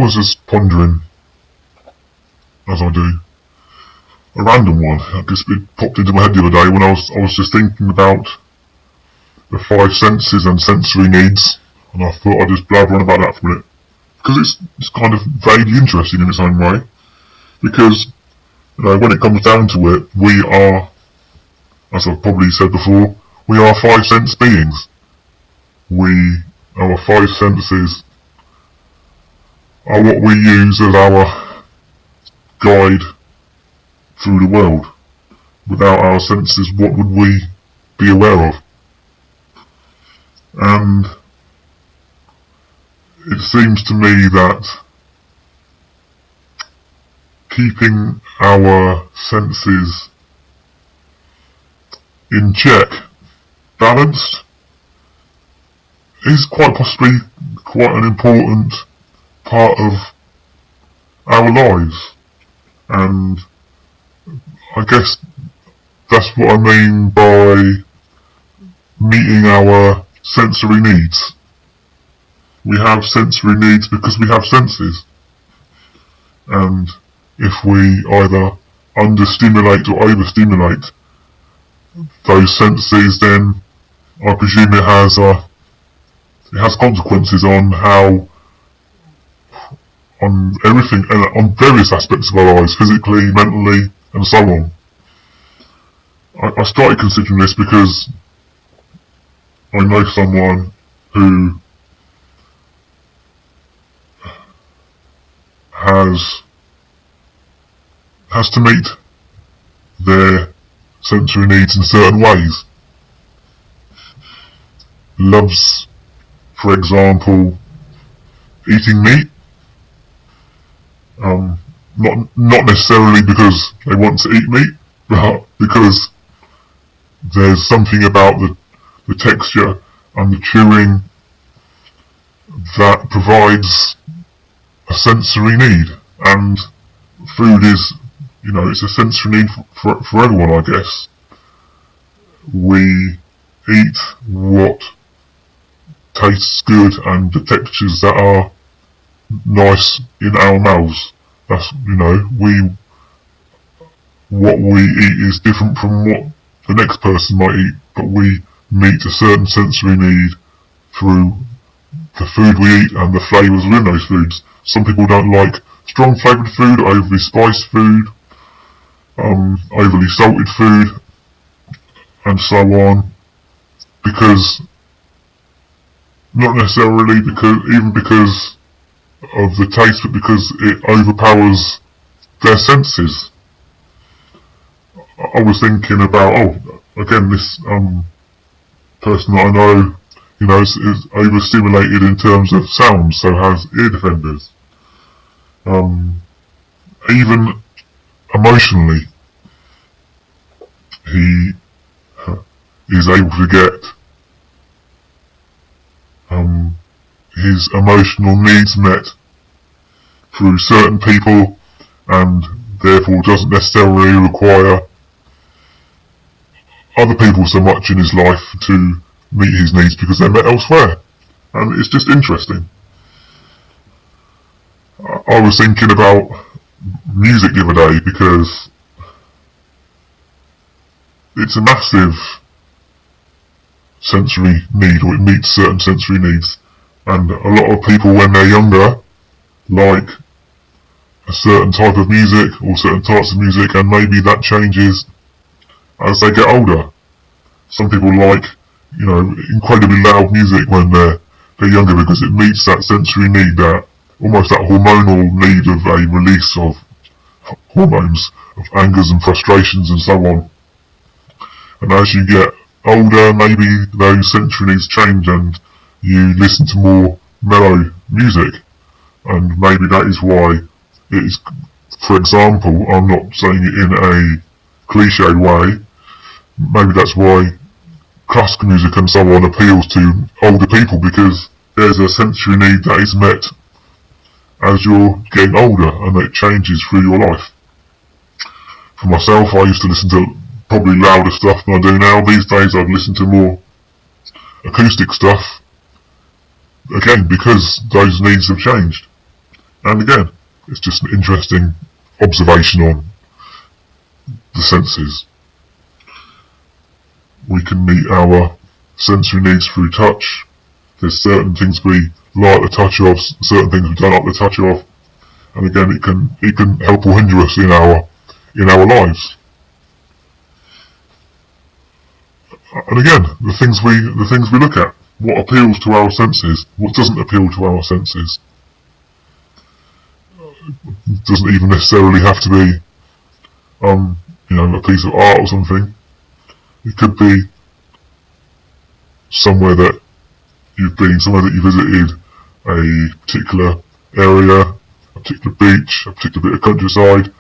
was just pondering, as I do, a random one. I guess it popped into my head the other day when I was just thinking about the five senses and sensory needs, and I thought I'd just blabber on about that for a minute. Because it's kind of vaguely interesting in its own way. Because, when it comes down to it, we are, as I've probably said before, we are five sense beings. Our five senses are what we use as our guide through the world. Without our senses, what would we be aware of? And it seems to me that keeping our senses in check, balanced, is quite possibly quite an important part of our lives. And I guess that's what I mean by meeting our sensory needs. We have sensory needs because we have senses. And if we either understimulate or overstimulate those senses, then I presume it has consequences on everything, on various aspects of our lives, physically, mentally, and so on. I started considering this because I know someone who has to meet their sensory needs in certain ways. Loves, for example, eating meat. Not necessarily because they want to eat meat, but because there's something about the texture and the chewing that provides a sensory need. And food is, it's a sensory need for everyone, I guess. We eat what tastes good and the textures that are nice in our mouths. That's, what we eat is different from what the next person might eat, but we meet a certain sensory need through the food we eat and the flavours within those foods. Some people don't like strong flavoured food, overly spiced food, overly salted food, and so on, because, not necessarily because of the taste, but because it overpowers their senses. I was thinking about, again, this person that I know, is overstimulated in terms of sound, so has ear defenders. Even emotionally, he is able to get his emotional needs met through certain people, and therefore doesn't necessarily require other people so much in his life to meet his needs because they're met elsewhere. And it's just interesting. I was thinking about music the other day because it's a massive sensory need, or it meets certain sensory needs. And a lot of people, when they're younger, like a certain type of music or certain types of music, and maybe that changes as they get older. Some people like, incredibly loud music when they're younger because it meets that sensory need, that almost that hormonal need of a release of hormones, of angers and frustrations and so on. And as you get older, maybe those sensory needs change and you listen to more mellow music. And maybe that is why it is, for example, I'm not saying it in a cliche way, maybe that's why classical music and so on appeals to older people, because there's a sensory need that is met as you're getting older and it changes through your life. For myself, I used to listen to probably louder stuff than I do now. These days I'd listen to more acoustic stuff, again because those needs have changed. And again, it's just an interesting observation on the senses. We can meet our sensory needs through touch. There's certain things we like the touch of, certain things we don't like the touch of, and again, it can help or hinder us in our lives. And again, the things we look at, what appeals to our senses, what doesn't appeal to our senses. It doesn't even necessarily have to be, a piece of art or something. It could be somewhere that you've been, somewhere that you visited, a particular area, a particular beach, a particular bit of countryside.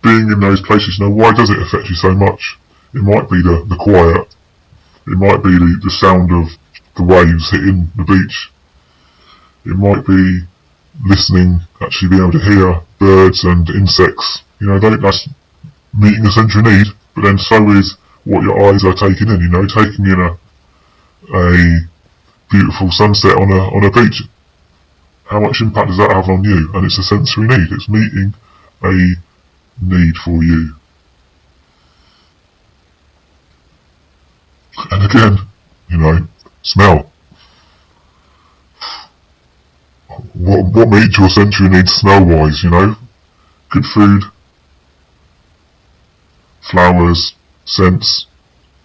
Being in those places, why does it affect you so much? It might be the quiet. It might be the sound of the waves hitting the beach. It might be listening, actually being able to hear birds and insects. That's meeting a sensory need, but then so is what your eyes are taking in. Taking in a beautiful sunset on a beach. How much impact does that have on you? And it's a sensory need. It's meeting a need for you. And again, smell. What meets your sensory needs smell-wise, Good food, flowers, scents,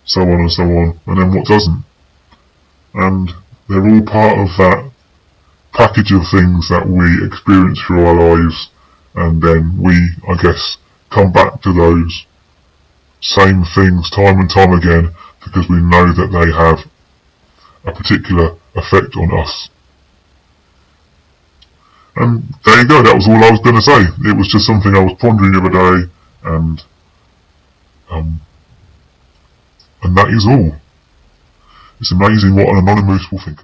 so on and so on, and then what doesn't. And they're all part of that package of things that we experience through our lives, and then we, I guess, come back to those same things time and time again because we know that they have a particular effect on us. And there you go, that was all I was going to say. It was just something I was pondering the other day, and that is all. It's amazing what an anonymous will think.